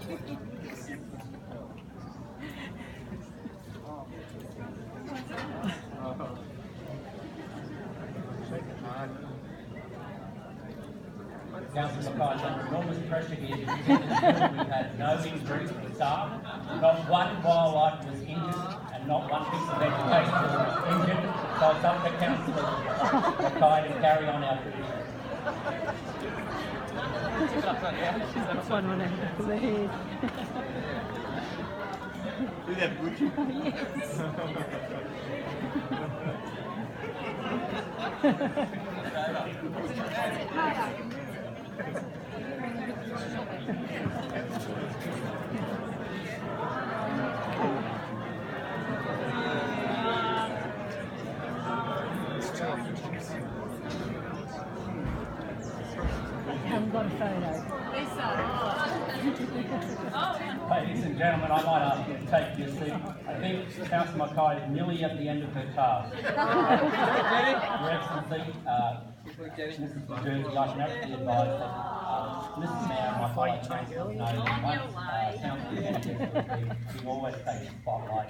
Councillor Mackay's under enormous pressure here to present this bill. We've had no injuries to staff, not one wildlife was injured, and not one piece of vegetation was injured. So it's up to Councillor Mackay to carry on our tradition. That's one on the head. Do that, would you? I haven't got a photo. Ladies and gentlemen, I might ask you to take your seat. I think Councillor Mackay is nearly at the end of her task. Your Excellency, Mrs. Jersey, I can actually advise that Mrs. Mayor and my fellow councillors know that once Councillor Jenkins, he always takes the spotlight.